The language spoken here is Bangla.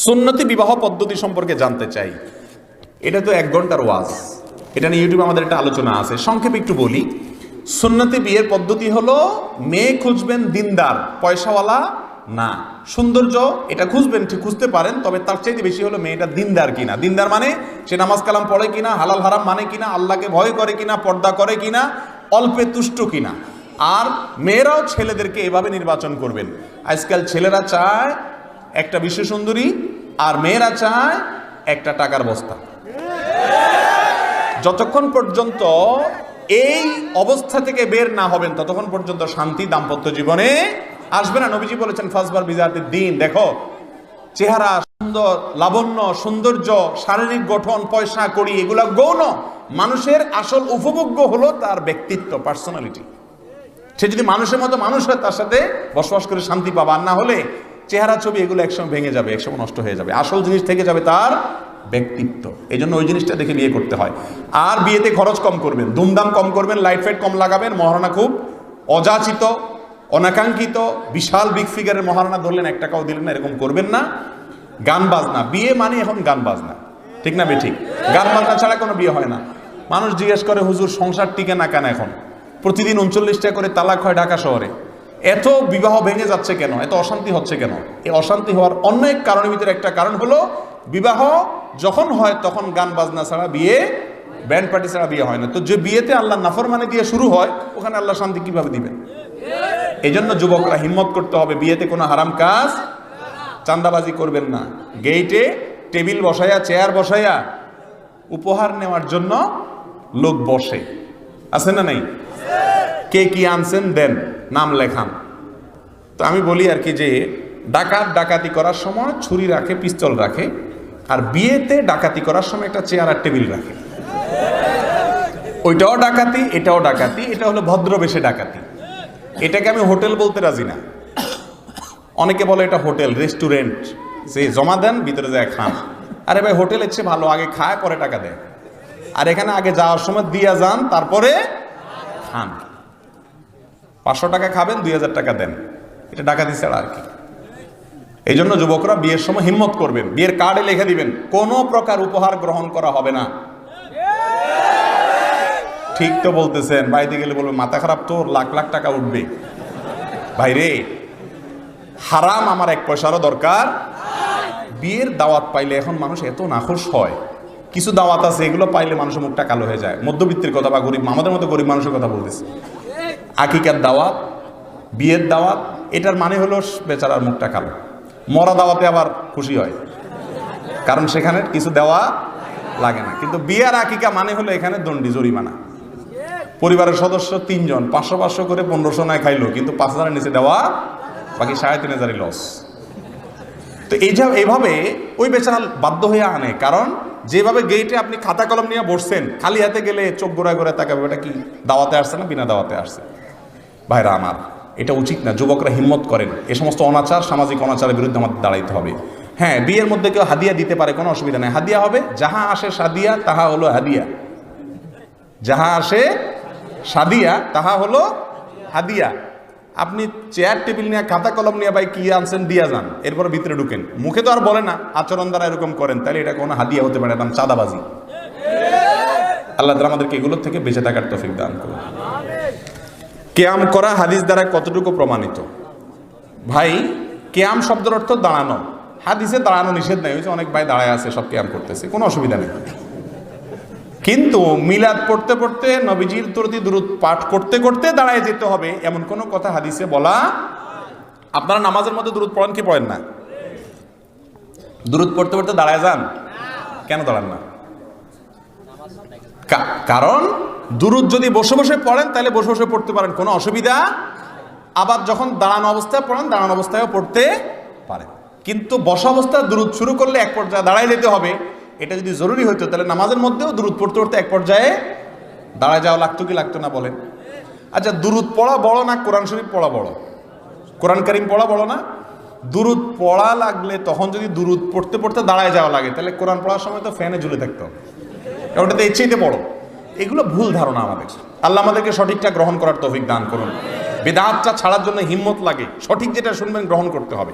সুন্নতি বিবাহ পদ্ধতি সম্পর্কে জানতে চাই। এটা তো 1 ঘন্টার ওয়াজ, এটা নিয়ে ইউটিউবে আমাদের একটা আলোচনা আছে। সংক্ষেপে একটু বলি, সুন্নতি বিয়ের পদ্ধতি হলো মেয়ে খুঁজবেন দিনদার, পয়সাওয়ালা না। সৌন্দর্য এটা খুঁজবেন, ঠিক খুঁজতে পারেন, তবে তার চাইতে বেশি হলো মেয়েটা দিনদার কিনা। দিনদার মানে সে নামাজ কালাম পড়ে কিনা, হালাল হারাম মানে কিনা, আল্লাহকে ভয় করে কিনা, পর্দা করে কিনা, অল্পে তুষ্ট কিনা। আর মেয়েরাও ছেলেদেরকে এভাবে নির্বাচন করবেন। আজকাল ছেলেরা চায় একটা বিশ্ব সুন্দরী, আর মেয়েরা চায় একটা টাকার বস্তা। যতক্ষণ পর্যন্ত এই অবস্থা থেকে বের না হবেন ততক্ষণ পর্যন্ত শান্তি দাম্পত্য জীবনে আসবে না। নবীজি বলেছেন ফাসবার বিজাতিদ দ্বীন। দেখো, চেহারা সুন্দর, লাবণ্য, সৌন্দর্য, শারীরিক গঠন, পয়সা কড়ি, এগুলা গৌণ। মানুষের আসল উপভোগ্য হলো তার ব্যক্তিত্ব, পার্সোনালিটি। সে যদি মানুষের মতো মানুষ হয় তার সাথে বসবাস করে শান্তি পাবা। আর না হলে চেহারা ছবি এগুলো একসময় ভেঙে যাবে, একসময় নষ্ট হয়ে যাবে। আসল জিনিস থেকে যাবে তার ব্যক্তিত্ব। এই জন্য ওই জিনিসটা দেখে বিয়ে করতে হয়। আর বিয়েতে খরচ কম করবেন, দুমদাম কম করবেন, লাইট ফাইট কম লাগাবেন। মহারণা খুব অযাচিত, অনাকাঙ্ক্ষিত বিশাল বিগ ফিগারের মহারণা ধরলেন, 1 টাকাও দিলেন না, এরকম করবেন না। গান বাজনা, বিয়ে মানে এখন গান বাজনা, ঠিক না ঠিক? গান বাজনা ছাড়া কোনো বিয়ে হয় না। মানুষ জিজ্ঞেস করে, হুজুর সংসার টিকে না কেন? এখন প্রতিদিন 39টা করে তালাক হয় ঢাকা শহরে। এত বিবাহ ভেঙে যাচ্ছে কেন? এত অশান্তি হচ্ছে কেন? এই অশান্তি হওয়ার অন্য এক কারণের ভিতরে একটা কারণ হলো, বিবাহ যখন হয় তখন গান বাজনা ছাড়া বিয়ে, ব্যান্ড পার্টি ছাড়া বিয়ে হয় না। তো যে বিয়েতে আল্লাহ নাফরমানি দিয়ে শুরু হয়, ওখানে আল্লাহ শান্তি কিভাবে দিবেন? এই জন্য যুবকরা হিম্মত করতে হবে। বিয়েতে কোনো হারাম কাজ, চাঁদাবাজি করবেন না। গেইটে টেবিল বসাইয়া, চেয়ার বসাইয়া উপহার নেওয়ার জন্য লোক বসে, আছে না নাই? কে কি আনছেন দেন, নাম লেখান। তো আমি বলি আর কি, যে ডাকাতি করার সময় ছুরি রাখে, পিস্তল রাখে, আর বিয়েতে ডাকাতি করার সময় একটা চেয়ার আর টেবিল রাখে। ওইটাও ডাকাতি, এটাও ডাকাতি। এটা হলো ভদ্রবেশে ডাকাতি। এটাকে আমি হোটেল বলতে রাজি না। অনেকে বলে এটা হোটেল, রেস্টুরেন্ট, যে জমা দেন ভিতরে যায় খান। আরে ভাই, হোটেলের চেয়ে ভালো, আগে খায় পরে টাকা দেয়। আর এখানে আগে যাওয়ার সময় দিয়া যান, তারপরে খান। 500 টাকা খাবেন, 2000 টাকা দেন। এটা ডাকাতি ছাড়া আর কি। এই জন্য যুবকরা বিয়ের সময় হিম্মত করবেন। বিয়ের কার্ডে লিখে দিবেন, কোনো প্রকার উপহার গ্রহণ করা হবে না। ঠিক তো বলতেছেন, বাইরে গেলে বলবে মাথা খারাপ, তোর লাখ লাখ টাকা উঠবে। ভাইরে, হারাম আমার 1 পয়সারও দরকার। বিয়ের দাওয়াত পাইলে এখন মানুষ এত নাখোশ হয়। কিছু দাওয়াত আছে, এগুলো পাইলে মানুষের মুখটা কালো হয়ে যায়। মধ্যবিত্তের কথা বা গরিব, আমাদের মতো গরিব মানুষের কথা বলতেছে। আকিকার দাওয়াত, বিয়ের দাওয়াত, এটার মানে হলো বেচারার মুখটা কালো। মরা দাওয়াতে আবার খুশি হয়, কারণ সেখানে কিছু দেওয়া লাগে না। কিন্তু বিয়ের আকিকা মানে হলো এখানে দণ্ডি, জরিমানা। পরিবারের সদস্য 3 জন, 500 করে 1500 নয় খাইলো, কিন্তু 5000-এর নিচে দেওয়া, বাকি 3500 লস। তো এইভাবে ওই বেচারা বাধ্য হয়ে আনে। কারণ যেভাবে গেইটে আপনি খাতা কলম নিয়ে বসছেন, খালি হাতে গেলে চোখ গোড়ায় গোড়ায় তাকাবে, এটা কি দাওয়াতে আসছে না বিনা দাওয়াতে আসছে? ভাইরা আমার, এটা উচিত না। যুবকরা হিম্মত করেন। এ সমস্ত অনাচার, সামাজিক অনাচারের বিরুদ্ধে আমাদের দাঁড়াইতে হবে। হ্যাঁ, বিয়ের মধ্যে কেউ হাদিয়া দিতে পারে, কোনো অসুবিধা নেই। হাদিয়া হবে, যাহা আসে সাদিয়া তাহা হলো হাদিয়া। যাহা আসে সাদিয়া তাহা হলো হাদিয়া। আপনি চেয়ার টেবিল নিয়ে, খাতা কলম নিয়ে, ভাই কি আনছেন দিয়া যান, এরপর ভিতরে ঢুকেন। মুখে তো আর বলে না, আচরণ দ্বারা এরকম করেন, তাহলে এটা কোনো হাদিয়া হতে পারে না, চাঁদাবাজি। আল্লাহ তাআলা আমাদেরকে এগুলোর থেকে বেঁচে থাকার তৌফিক দান করুন। কিয়াম করা হাদিস দ্বারা কতটুকু প্রমাণিত? ভাই, কিয়াম শব্দের অর্থ দাঁড়ানো। হাদিসে দাঁড়ানো নিষেধ নাই। অনেক ভাই দাঁড়ায় আছে, সব কিয়াম করতেছে, কোনো অসুবিধা নেই। কিন্তু মিলাদ পড়তে পড়তে, নবীজির প্রতি দুরূদ পাঠ করতে করতে দাঁড়ায় যেতে হবে, এমন কোনো কথা হাদিসে বলা। আপনারা নামাজের মধ্যে দুরূদ পড়েন কি পড়েন না? দুরূদ পড়তে পড়তে দাঁড়ায় যান, কেন দাঁড়ান না? কারণ দুরূদ যদি বসে বসে পড়েন, তাহলে বসে বসে পড়তে পারেন, কোনো অসুবিধা। আবার যখন দাঁড়ানো অবস্থায় পড়েন, দাঁড়ানো অবস্থায়ও পড়তে পারেন। কিন্তু বসা অবস্থায় দুরূদ শুরু করলে এক পর্যায়ে দাঁড়ায় যেতে হবে। এটা যদি জরুরি হইতো, তাহলে নামাজের মধ্যেও দুরূদ পড়তে পড়তে এক পর্যায়ে দাঁড়ায় যাওয়া লাগতো কি লাগতো না বলেন? আচ্ছা, দুরূদ পড়া বড় না কোরআন শরীফ পড়া বড়? কোরআন কারীম পড়া বড় না? দুরূদ পড়া লাগলে, তখন যদি দুরূদ পড়তে পড়তে দাঁড়ায় যাওয়া লাগে, তাহলে কোরআন পড়ার সময় তো ফ্যানে ঝুলে থাকতো, ওটাতে ইচ্ছেইতে বড়। এগুলো ভুল ধারণা আমাদের। আল্লাহ আমাদেরকে সঠিকটা গ্রহণ করার তৌফিক দান করুন। বিদআতটা ছাড়ার জন্য হিম্মত লাগে, সঠিক যেটা শুনবেন গ্রহণ করতে হবে।